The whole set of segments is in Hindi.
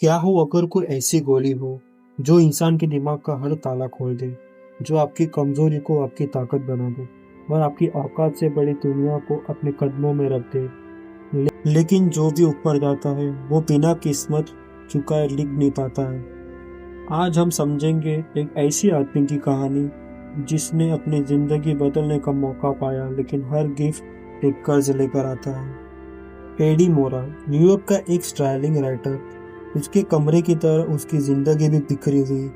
क्या हो अगर कोई ऐसी गोली हो जो इंसान के दिमाग का हर ताला खोल दे, जो आपकी कमजोरी को आपकी ताकत बना दे और आपकी औकात से बड़ी दुनिया को अपने कदमों में रख दे। लेकिन जो भी ऊपर जाता है वो बिना किस्मत चुकाए लिख नहीं पाता है। आज हम समझेंगे एक ऐसी आदमी की कहानी जिसने अपनी जिंदगी बदलने का मौका पाया, लेकिन हर गिफ्ट एक कर्ज लेकर आता है। एडी मोरा न्यूयॉर्क का एक स्टाइलिंग राइटर। उसके कमरे की तरह उसकी जिंदगी भी बिखरी हुई।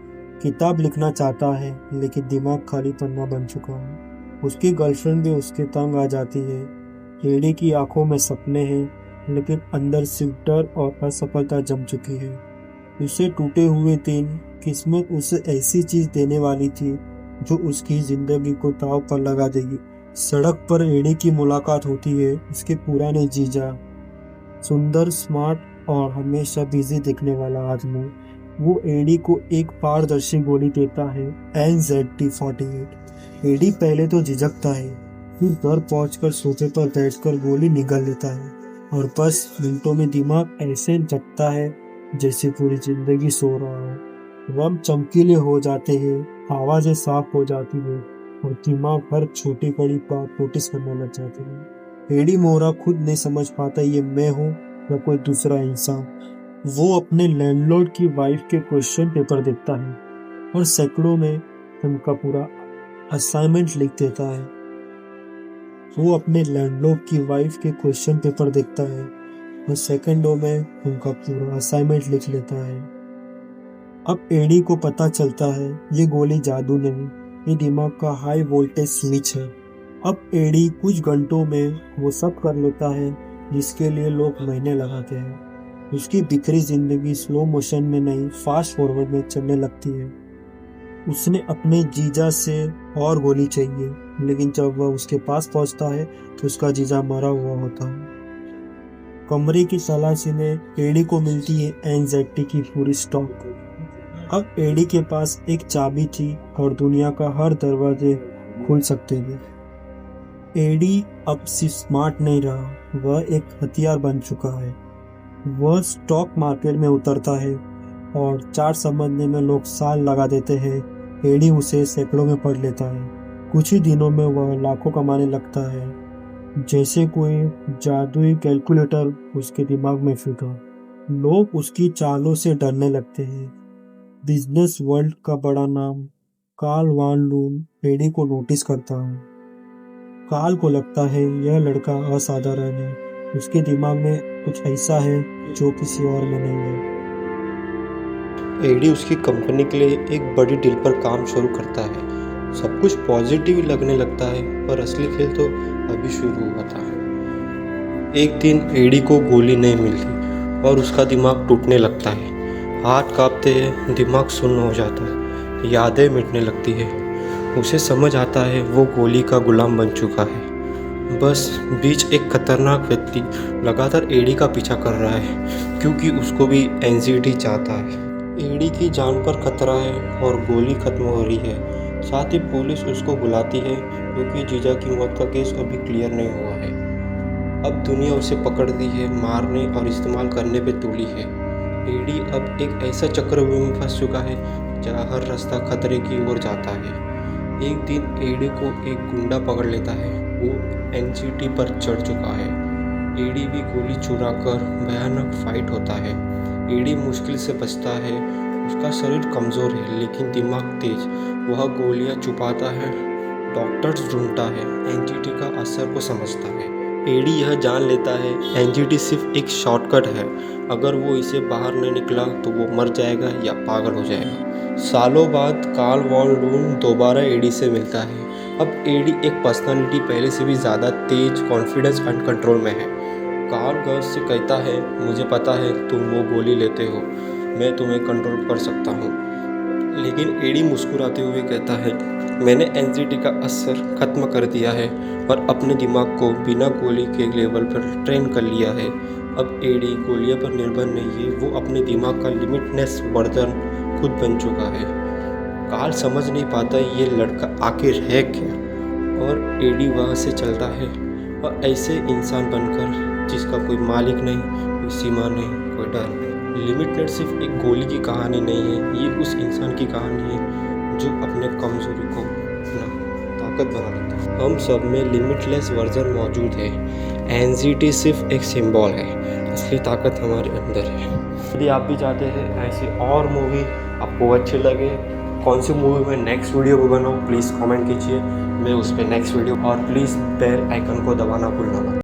किताब लिखना चाहता है लेकिन दिमाग खाली पन्ना बन चुका है। उसकी गर्लफ्रेंड भी उसके तंग आ जाती है। एडी की आंखों में सपने हैं लेकिन अंदर सिर्फ डर और असफलता जम चुकी है। उसे टूटे हुए दिन किस्मत उसे ऐसी चीज देने वाली थी जो उसकी जिंदगी को दांव पर लगा देगी। सड़क पर एडी की मुलाकात होती है। उसके पुराने जीजा, सुंदर, स्मार्ट और हमेशा बिजी दिखने वाला आदमी, वो एडी को एक पारदर्शी गोली देता है, NZ-48। एडी पहले तो झिझकता है, फिर घर पहुंचकर सोफे पर बैठकर गोली निगल लेता है और बस मिनटों में दिमाग ऐसे जगता है जैसे पूरी जिंदगी सो रहा हो। रंग चमकीले हो जाते हैं, आवाजें साफ हो जाती है और दिमाग हर छोटी बड़ी बात नोटिस करने लग जाती है। एडी मोरा खुद नहीं समझ पाता ये मैं हूँ या कोई दूसरा इंसान। वो अपने लैंडलॉर्ड की वाइफ के क्वेश्चन पेपर देखता है और सैकड़ों में उनका पूरा असाइनमेंट लिख देता है। वो अपने लैंडलॉर्ड की वाइफ के क्वेश्चन पेपर देखता है और सेकंडों में उनका पूरा असाइनमेंट लिख लेता है। अब एडी को पता चलता है ये गोली जादू नहीं, ये दिमाग का हाई वोल्टेज स्विच है। अब एडी कुछ घंटों में वो सब कर लेता है जिसके लिए लोग महीने लगाते हैं। उसकी बिखरी जिंदगी स्लो मोशन में नहीं, फास्ट फॉरवर्ड में चलने लगती है। उसने अपने जीजा से और गोली चाहिए, लेकिन जब वह उसके पास पहुंचता है तो उसका जीजा मरा हुआ होता है। कमरे की तलाशी में एडी को मिलती है एंजाइटी की पूरी स्टॉक। अब एडी के पास एक चाबी थी और दुनिया का हर दरवाजे खुल सकते थे। एडी अब सिर्फ स्मार्ट नहीं रहा, वह एक हथियार बन चुका है। वह स्टॉक मार्केट में उतरता है और चार्ट समझने में लोग साल लगा देते हैं। एडी उसे सैकड़ों में पढ़ लेता है। कुछ ही दिनों में वह लाखों कमाने लगता है, जैसे कोई जादुई कैलकुलेटर उसके दिमाग में फिट हो। लोग उसकी चालों से डरने लगते हैं। बिजनेस वर्ल्ड का बड़ा नाम कार्ल वान लून एडी को नोटिस करता है। कार्ल को लगता है यह लड़का असाधारण है, उसके दिमाग में कुछ ऐसा है जो किसी और में नहीं है। एडी उसकी कंपनी के लिए एक बड़ी डील पर काम शुरू करता है। सब कुछ पॉजिटिव लगने लगता है, पर असली खेल तो अभी शुरू हुआ था। एक दिन एडी को गोली नहीं मिलती और उसका दिमाग टूटने लगता है। हाथ कांपते हैं, दिमाग सुन्न हो जाता है, यादें मिटने लगती है। उसे समझ आता है वो गोली का गुलाम बन चुका है। बस बीच एक खतरनाक व्यक्ति लगातार एडी का पीछा कर रहा है, क्योंकि उसको भी एंजाइटी चाहता है। एडी की जान पर खतरा है और गोली खत्म हो रही है। साथ ही पुलिस उसको बुलाती है, क्योंकि जीजा की मौत का केस अभी क्लियर नहीं हुआ है। अब दुनिया उसे पकड़ती है, मारने और इस्तेमाल करने पे तुली है। एडी अब एक ऐसा चक्रव्यूह में फंस चुका है जहाँ हर रास्ता खतरे की ओर जाता है। एक दिन एडी को एक गुंडा पकड़ लेता है। वो एनजीटी पर चढ़ चुका है। एडी भी गोली चुराकर भयानक फाइट होता है। एडी मुश्किल से बचता है। उसका शरीर कमज़ोर है लेकिन दिमाग तेज। वह गोलियां छुपाता है, डॉक्टर्स ढूंढता है, एनजीटी का असर को समझता है। एडी यह जान लेता है एनजीटी सिर्फ एक शॉर्टकट है। अगर वो इसे बाहर नहीं निकला तो वो मर जाएगा या पागल हो जाएगा। सालों बाद कार्ल वॉन लून दोबारा एडी से मिलता है। अब एडी एक पर्सनालिटी पहले से भी ज़्यादा तेज, कॉन्फिडेंस एंड कंट्रोल में है। कार्ल गर्व से कहता है, मुझे पता है तुम वो गोली लेते हो, मैं तुम्हें कंट्रोल कर सकता हूँ। लेकिन एडी मुस्कुराते हुए कहता है, मैंने एंजाइटी का असर ख़त्म कर दिया है और अपने दिमाग को बिना गोली के लेवल पर ट्रेन कर लिया है। अब एडी गोलियों पर निर्भर नहीं है, वो अपने दिमाग का लिमिटलेस वर्जन खुद बन चुका है। कार्ल समझ नहीं पाता ये लड़का आखिर है क्या, और एडी वहाँ से चलता है और ऐसे इंसान बनकर जिसका कोई मालिक नहीं, कोई सीमा नहीं, कोई डर नहीं। लिमिटनेस सिर्फ एक गोली की कहानी नहीं है, ये उस इंसान की कहानी है जो अपने कमजोरी को अपना ताकत बना लेता है। हम सब में लिमिटलेस वर्जन मौजूद है। एंजाइटी सिर्फ एक सिंबल है, असली ताकत हमारे अंदर है। यदि आप भी चाहते हैं ऐसी और मूवी आपको अच्छी लगे, कौन सी मूवी में नेक्स्ट वीडियो को बनाऊँ, प्लीज़ कमेंट कीजिए, मैं उस पर नेक्स्ट वीडियो। और प्लीज़ बेल आइकन को दबाना भूलना मत।